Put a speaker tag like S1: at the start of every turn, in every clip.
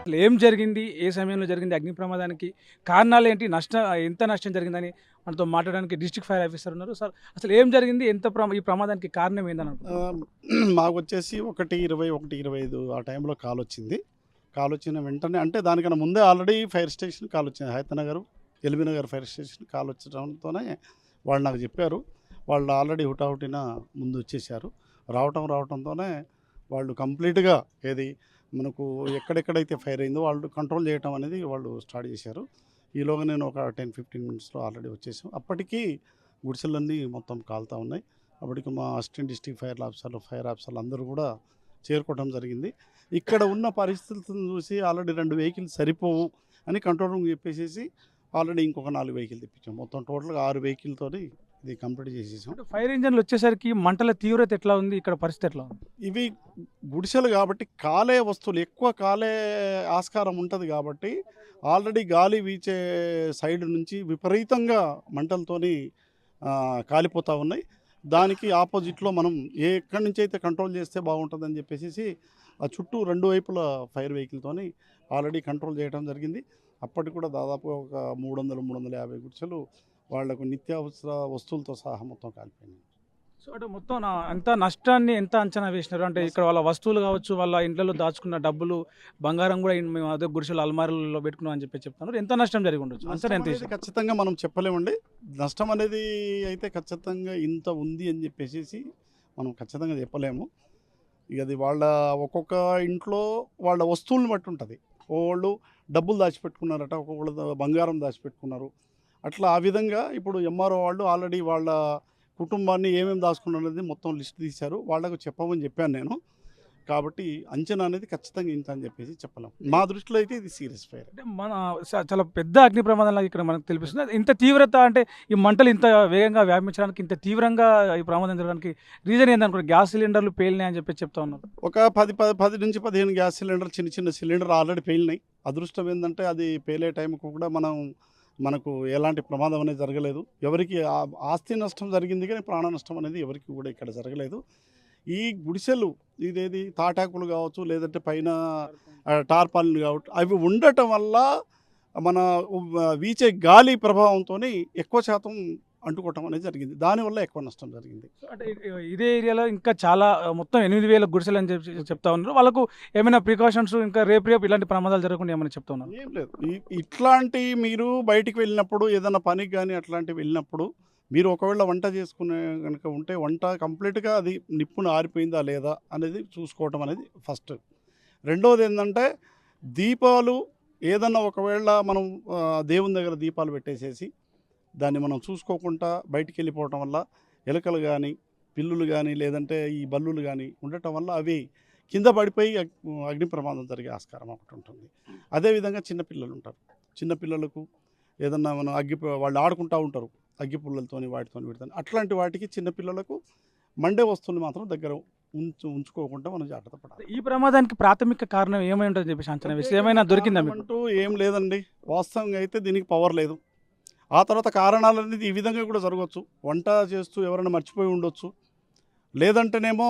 S1: అసలు ఏం జరిగింది? ఏ సమయంలో జరిగింది అగ్ని ప్రమాదానికి? కారణాలేంటి? ఎంత నష్టం జరిగిందని మనతో మాట్లాడడానికి డిస్ట్రిక్ట్ ఫైర్ ఆఫీసర్ ఉన్నారు. సార్ అసలు ఏం జరిగింది? ఈ ప్రమాదానికి కారణం ఏందని అనుకుంటున్నారు?
S2: ఆహ్, మాకొచ్చేసి 1:20, 1:25 ఆ టైంలో కాలొచ్చింది. కాలొచ్చిన వెంటనే అంటే దానికన్నా ముందే ఆల్రెడీ ఫైర్ స్టేషన్ కాలొచ్చింది. హయతనగర్, ఎల్బీనగర్ ఫైర్ స్టేషన్ కాలొచ్చడంతోనే వాళ్ళు నాకు చెప్పారు. వాళ్ళు ఆల్రెడీ హుటాహుటిన ముందొచ్చేసారు. రావటంతోనే వాళ్ళు కంప్లీట్‌గా ఏది మనకు ఎక్కడెక్కడైతే ఫైర్ అయిందో వాళ్ళు కంట్రోల్ చేయటం అనేది వాళ్ళు స్టార్ట్ చేశారు. ఈలోగా నేను ఒక 10, 15 మినిట్స్‌లో ఆల్రెడీ వచ్చేసాం. అప్పటికి గుడిసెలన్నీ మొత్తం కాలుతా ఉన్నాయి. అప్పటికి మా అసిస్టెంట్ డిస్ట్రిక్ట్ ఫైర్ ఆఫీసర్లు అందరూ కూడా చేరుకోవడం జరిగింది. ఇక్కడ ఉన్న పరిస్థితులను చూసి ఆల్రెడీ 2 వెహికల్స్ సరిపోవు అని కంట్రోల్ రూమ్‌కి చెప్పేసేసి ఆల్రెడీ ఇంకొక 4 వెహికల్ తెప్పించాం. మొత్తం టోటల్‌గా 6 వెహికల్‌తోని ఇది కంప్లీట్ చేసేసాం.
S1: అంటే ఫైర్ ఇంజిన్‌లు వచ్చేసరికి మంటల తీవ్రత ఎట్లా ఉంది? ఇక్కడ పరిస్థితి ఎట్లా ఉంది?
S2: ఇవి గుడిసెలు కాబట్టి కాలే వస్తువులు ఎక్కువ కాలే ఆస్కారం ఉంటది కాబట్టి ఆల్రెడీ గాలి వీచే సైడ్ నుంచి విపరీతంగా మంటలతోని కాలిపోతా ఉన్నాయి. దానికి ఆపోజిట్‌లో మనం ఎక్కడి నుంచైతే కంట్రోల్ చేస్తే బాగుంటుందని చెప్పేసేసి ఆ చుట్టూ 2 వైపులా ఫైర్ వెహికల్‌తోని ఆల్రెడీ కంట్రోల్ చేయడం జరిగింది. అప్పటికి కూడా దాదాపుగా ఒక 300, 350 గుడిసెలు వాళ్లకు నిత్యావసర వస్తువులతో సహా మొత్తం కాలిపోయినాయి.
S1: సో అంటే మొత్తం నష్టాన్ని ఎంత అంచనా వేసినారు? అంటే ఇక్కడ వాళ్ళ వస్తువులు కావచ్చు, వాళ్ళ ఇంట్లలో దాచుకున్న డబ్బులు, బంగారం కూడా మేము అదే గుడిసెలు అల్మారాలలో పెట్టుకున్నాం అని చెప్తున్నారు. ఎంత నష్టం జరిగి ఉండొచ్చు? అంచనా
S2: నష్టం
S1: ఎంత
S2: అనేది
S1: వేసినారు?
S2: ఖచ్చితంగా మనం చెప్పలేమండి. నష్టం అనేది అయితే ఖచ్చితంగా ఇంత ఉంది అని చెప్పేసేసి మనం ఖచ్చితంగా చెప్పలేము. ఇక అది వాళ్ళ ఒక్కొక్క ఇంట్లో వాళ్ళ వస్తువులను బట్టి ఉంటుంది. ఓళ్ళు డబ్బులు దాచిపెట్టుకున్నారట, ఒక్కొక్కళ్ళు బంగారం దాచిపెట్టుకున్నారు. అట్లా ఆ విధంగా ఇప్పుడు ఎంఆర్ఓ వాళ్ళు ఆల్రెడీ వాళ్ళ కుటుంబాన్ని ఏమేమి దాచుకున్నారనేది మొత్తం లిస్ట్ తీశారు. వాళ్ళకు చెప్పమని చెప్పాను నేను. కాబట్టి అంచనా అనేది ఖచ్చితంగా ఇంత అని చెప్పేసి చెప్పలేం. మా దృష్టిలో అయితే ఇది సీరియస్ ఫైర్.
S1: అంటే మన చాలా పెద్ద అగ్ని ప్రమాదంలాగా ఇక్కడ మనకు తెలిపిస్తుంది. అది ఇంత తీవ్రత అంటే ఈ మంటలు ఇంత వేగంగా వ్యాపించడానికి, ఇంత తీవ్రంగా ఈ ప్రమాదం జరగడానికి రీజన్ ఏందనుకుంటారు? గ్యాస్ సిలిండర్లు పేలినాయి అని చెప్తా ఉన్నారు.
S2: ఒక 10 నుంచి 15 గ్యాస్ సిలిండర్ చిన్న సిలిండర్ ఆల్రెడీ పేలినాయి. అదృష్టం ఏందంటే అది పేలే టైంకు కూడా మనకు ఎలాంటి ప్రమాదం అనేది జరగలేదు. ఎవరికి ఆస్తి నష్టం జరిగింది కానీ ప్రాణ నష్టం అనేది ఎవరికి కూడా ఇక్కడ జరగలేదు. ఈ గుడిసెలు ఇదేది తాటాకులు కావచ్చు, లేదంటే పైన టార్పాలిన్లు కావచ్చు, అవి ఉండటం వల్ల మన వీచే గాలి ప్రభావంతోని ఎక్కువ శాతం అంటుకోవటం అనేది జరిగింది. దానివల్ల ఎక్కువ నష్టం జరిగింది.
S1: సో అంటే ఇదే ఏరియాలో ఇంకా చాలా మొత్తం 8,000 గుడిసెలు అని చెప్తా ఉన్నారు. వాళ్ళకు ఏమైనా ప్రికాషన్స్ ఇంకా రేపు ఇలాంటి ప్రమాదాలు జరగకుండా ఏమైనా చెప్తా ఉన్నారు?
S2: ఏం లేదు. ఇట్లాంటి మీరు బయటికి వెళ్ళినప్పుడు ఏదైనా పనికి కానీ అట్లాంటివి వెళ్ళినప్పుడు మీరు ఒకవేళ వంట చేసుకునే కనుక ఉంటే వంట కంప్లీట్‌గా అది నిప్పున ఆరిపోయిందా లేదా అనేది చూసుకోవటం అనేది ఫస్ట్. రెండోది ఏందంటే దీపాలు ఏదన్నా ఒకవేళ మనం దేవుని దగ్గర దీపాలు పెట్టేసేసి దాన్ని మనం చూసుకోకుండా బయటికెళ్ళిపోవటం వల్ల ఎలుకలు కానీ, పిల్లులు కానీ, లేదంటే ఈ బల్లులు కానీ ఉండటం వల్ల అవి కింద పడిపోయి అగ్ని ప్రమాదం జరిగే ఆస్కారం ఒకటి ఉంటుంది. అదేవిధంగా చిన్నపిల్లలు ఉంటారు. చిన్నపిల్లలకు ఏదన్నా మనం వాళ్ళు ఆడుకుంటూ ఉంటారు. అగ్గి పుల్లలతోని వీటితోని అట్లాంటి వాటికి చిన్నపిల్లలకు మండే వస్తువులు మాత్రం దగ్గర ఉంచుకోకుండా మనం జాగ్రత్త పడాలి.
S1: ఈ ప్రమాదానికి ప్రాథమిక కారణం ఏమై ఉంటుందని చెప్పేసి అంచనా వేసి ఏమైనా దొరికిందా మీకు?
S2: అంటూ ఏం లేదండి. వాస్తవంగా అయితే దీనికి పవర్ లేదు. ఆ తర్వాత కారణాలు అనేది ఈ విధంగా కూడా జరగవచ్చు. వంట చేస్తూ ఎవరైనా మర్చిపోయి ఉండొచ్చు. లేదంటేనేమో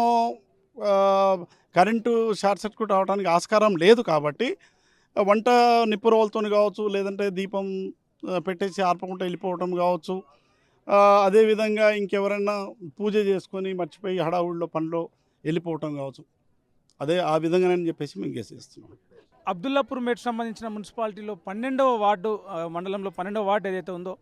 S2: కరెంటు షార్ట్ సర్క్యూట్ అవ్వడానికి ఆస్కారం లేదు కాబట్టి వంట నిప్పురవ్వలతోని కావచ్చు, లేదంటే దీపం పెట్టేసి ఆర్పకుండా వెళ్ళిపోవటం కావచ్చు. అదేవిధంగా ఇంకెవరైనా పూజ చేసుకొని మర్చిపోయి హడావుడిలో పనిలో వెళ్ళిపోవటం కావచ్చు. ఆ విధంగానని చెప్పేసి మేము గెస్ చేస్తున్నాం.
S1: అబ్దుల్లాపూర్ మేట్ సంబంధించిన మున్సిపాలిటీలో 12వ వార్డు మండలంలో 12వ వార్డు ఏదైతే ఉందో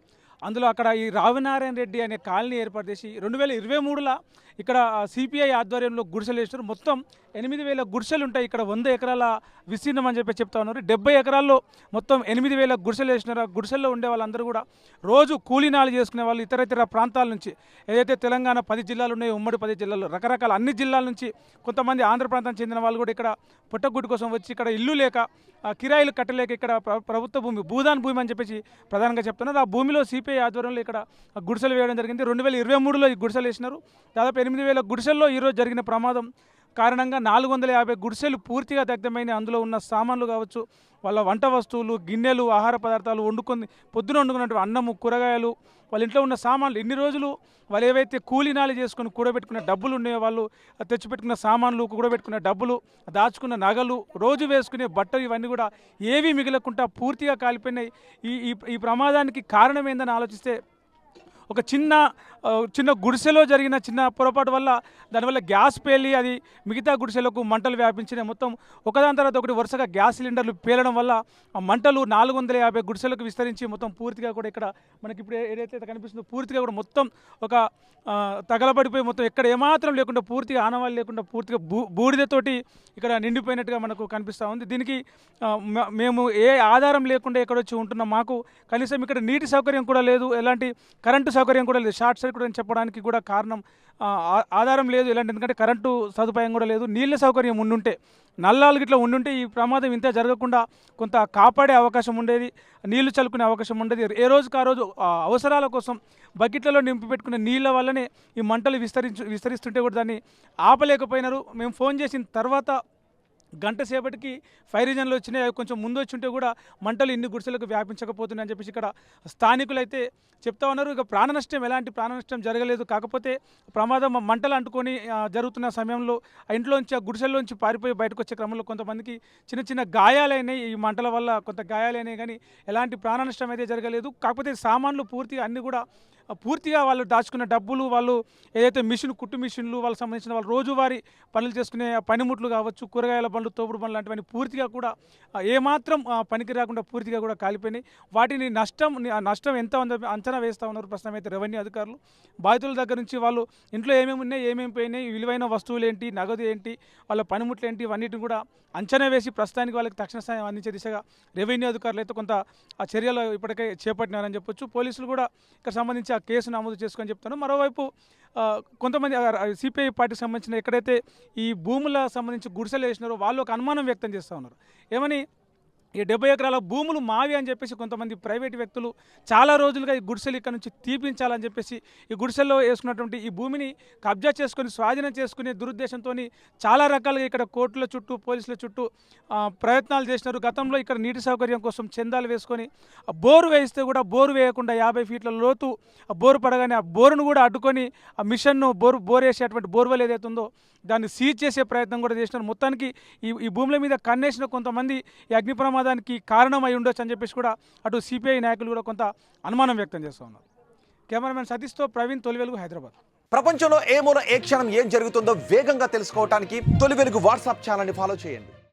S1: అందులో అక్కడ ఈ రావినారాయణ రెడ్డి అనే కాలనీ ఏర్పాటు చేసి 2023లో ఇక్కడ సిపిఐ ఆధ్వర్యంలో గుడిసెలు వేసినారు. మొత్తం 8,000 గుడిసెలు ఉంటాయి. ఇక్కడ 100 ఎకరాల విస్తీర్ణం అని చెప్తా ఉన్నారు. 70 ఎకరాల్లో మొత్తం 8,000 గుడిసెలు వేసినారు. ఆ గుడిసెల్లో ఉండే వాళ్ళందరూ కూడా రోజు కూలీనాలు చేసుకునే వాళ్ళు ఇతర ప్రాంతాల నుంచి ఏదైతే తెలంగాణ 10 జిల్లాలు ఉన్నాయో, ఉమ్మడి 10 జిల్లాలు రకరకాల అన్ని జిల్లాల నుంచి కొంతమంది ఆంధ్ర ప్రాంతానికి చెందిన వాళ్ళు కూడా ఇక్కడ పుట్టగుడ్డు కోసం వచ్చి ఇక్కడ ఇల్లు లేక కిరాయిలు కట్టలేక ఇక్కడ ప్రభుత్వ భూమి భూదాన్ భూమి అని చెప్పేసి ప్రధానంగా చెప్తున్నారు. ఆ భూమిలో సిపిఐ ఆధ్వర్యంలో ఇక్కడ గుడిసెలు వేయడం జరిగింది. 2023లో ఈ గుడిసెలు వేసినారు. దాదాపు 8,000 గుడిసెల్లో ఈరోజు జరిగిన ప్రమాదం కారణంగా 450 గుడిసెలు పూర్తిగా దగ్ధమైన అందులో ఉన్న సామాన్లు కావచ్చు, వాళ్ళ వంట వస్తువులు, గిన్నెలు, ఆహార పదార్థాలు పొద్దున వండుకున్నటువంటి అన్నము, కూరగాయలు, వాళ్ళ ఇంట్లో ఉన్న సామాన్లు ఇన్ని రోజులు వాళ్ళు ఏవైతే కూలీనాలు చేసుకుని కూడబెట్టుకున్న డబ్బులు ఉన్నాయో, వాళ్ళు తెచ్చిపెట్టుకున్న సామాన్లు, కూడబెట్టుకున్న డబ్బులు, దాచుకున్న నగలు, రోజు వేసుకునే బట్టలు ఇవన్నీ కూడా ఏవీ మిగలకుండా పూర్తిగా కాలిపోయినాయి. ఈ ఈ ఈ ప్రమాదానికి కారణం ఏందని ఆలోచిస్తే ఒక చిన్న గుడిసెలో జరిగిన చిన్న పొరపాటు వల్ల దానివల్ల గ్యాస్ పేలి అది మిగతా గుడిసెలకు మంటలు వ్యాపించినాయి. మొత్తం ఒకదాని తర్వాత ఒకటి వరుసగా గ్యాస్ సిలిండర్లు పేలడం వల్ల ఆ మంటలు 450 గుడిసెలకు విస్తరించి మొత్తం పూర్తిగా కూడా ఇక్కడ మనకి ఇప్పుడు ఏదైతే కనిపిస్తుందో పూర్తిగా కూడా మొత్తం ఒక తగలబడిపోయి మొత్తం ఎక్కడ ఏమాత్రం లేకుండా పూర్తిగా ఆనవాళ్ళు లేకుండా పూర్తిగా బూడిదతోటి ఇక్కడ నిండిపోయినట్టుగా మనకు కనిపిస్తూ ఉంది. దీనికి మేము ఏ ఆధారం లేకుండా ఎక్కడొచ్చి ఉంటున్నాం, మాకు కనీసం ఇక్కడ నీటి సౌకర్యం కూడా లేదు, ఎలాంటి కరెంటు సౌకర్యం కూడా లేదు. షార్ట్ సర్క్యూట్ అని చెప్పడానికి కూడా కారణం ఆధారం లేదు ఎలాంటి, ఎందుకంటే కరెంటు సదుపాయం కూడా లేదు. నీళ్ళ సౌకర్యం ఉండుంటే, నల్లాలు గిట్లా ఉండుంటే ఈ ప్రమాదం ఇంత జరగకుండా కొంత కాపాడే అవకాశం ఉండేది, నీళ్లు చల్లుకునే అవకాశం ఉండేది. ఏ రోజుకు ఆ రోజు అవసరాల కోసం బకెట్లలో నింపి పెట్టుకునే నీళ్ళ వల్లనే ఈ మంటలు విస్తరిస్తుంటే కూడా దాన్ని ఆపలేకపోయినారు. మేము ఫోన్ చేసిన తర్వాత గంట సేపటికి ఫైర్ ఇంజన్లు వచ్చినాయి. అవి కొంచెం ముందు వచ్చి ఉంటే కూడా మంటలు ఇన్ని గుడిసెలకు వ్యాపించకపోతున్నాయని చెప్పేసి ఇక్కడ స్థానికులు అయితే చెప్తా ఉన్నారు. ఇక ఎలాంటి ప్రాణ నష్టం జరగలేదు. కాకపోతే ప్రమాదం మంటలు అంటుకొని జరుగుతున్న సమయంలో ఆ ఇంట్లోంచి, ఆ గుడిసెల్లోంచి పారిపోయి బయటకు వచ్చే క్రమంలో కొంతమందికి చిన్న గాయాలైనాయి. ఈ మంటల వల్ల కొంత గాయాలైనాయి కానీ ఎలాంటి ప్రాణ నష్టం అయితే జరగలేదు. కాకపోతే సామాన్లు పూర్తిగా వాళ్ళు దాచుకున్న డబ్బులు, వాళ్ళు ఏదైతే కుట్టు మిషన్లు, వాళ్ళకి సంబంధించిన వాళ్ళు రోజువారీ పనులు చేసుకునే పనిముట్లు కావచ్చు, కూరగాయల బండ్లు, తోపుడు బండ్లు లాంటివన్నీ పూర్తిగా కూడా ఏమాత్రం పనికి రాకుండా పూర్తిగా కూడా కాలిపోయినాయి. వాటిని నష్టం ఎంత ఉందో అంచనా వేస్తూ ఉన్నారు ప్రస్తుతం అయితే రెవెన్యూ అధికారులు. బాధితుల దగ్గర నుంచి వాళ్ళు ఇంట్లో ఏమేమి ఉన్నాయి, ఏమేమి పోయినాయి, విలువైన వస్తువులు ఏంటి, నగదు ఏంటి, వాళ్ళ పనిముట్లు ఏంటి, ఇవన్నిటిని కూడా అంచనా వేసి ప్రస్తుతానికి వాళ్ళకి తక్షణ సాయం అందించే దిశగా రెవెన్యూ అధికారులు అయితే కొంత ఆ చర్యలు ఇప్పటికే చేపట్టినారని చెప్పొచ్చు. పోలీసులు కూడా ఇక్కడ సంబంధించి ఆ కేసు నమోదు చేసుకొని చెప్తాను. మరోవైపు కొంతమంది సిపిఐ పార్టీకి సంబంధించిన ఎక్కడైతే ఈ భూముల సంబంధించి గుడిసెలు వేసినారో వాళ్ళు ఒక అనుమానం వ్యక్తం చేస్తూ ఉన్నారు. ఏమని, ఈ 70 ఎకరాల భూములు మావి అని చెప్పేసి కొంతమంది ప్రైవేటు వ్యక్తులు చాలా రోజులుగా ఈ గుడిసెలు ఇక్కడ నుంచి తీపించాలని చెప్పేసి ఈ గుడిసెల్లో వేసుకున్నటువంటి ఈ భూమిని కబ్జా చేసుకొని స్వాధీనం చేసుకునే దురుద్దేశంతో చాలా రకాలుగా ఇక్కడ కోర్టుల చుట్టూ, పోలీసుల చుట్టూ ప్రయత్నాలు చేసినారు. గతంలో ఇక్కడ నీటి సౌకర్యం కోసం చందాలు వేసుకొని బోరు వేయిస్తే కూడా బోరు వేయకుండా 50 ఫీట్ల లోతు బోరు పడగానే ఆ బోరును కూడా అడ్డుకొని ఆ మిషన్ను బోరు వేసేటువంటి బోర్వెల్ ఏదైతే ఉందో దాన్ని సీజ్ చేసే ప్రయత్నం కూడా చేసినారు. మొత్తానికి ఈ భూముల మీద కన్నేసిన కొంతమంది ఈ అగ్ని ప్రమాదానికి కారణమై ఉండొచ్చు అని చెప్పేసి కూడా అటు సిపిఐ నాయకులు కూడా కొంత అనుమానం వ్యక్తం చేస్తూ ఉన్నారు. కెమెరామెన్ సతీష్తో ప్రవీణ్, తొలి వెలుగు, హైదరాబాద్.
S3: ప్రపంచంలో ఏ మూల ఏ క్షణం ఏం జరుగుతుందో వేగంగా తెలుసుకోవడానికి తొలి వెలుగు వాట్సాప్ ఛానల్ని ఫాలో చేయండి.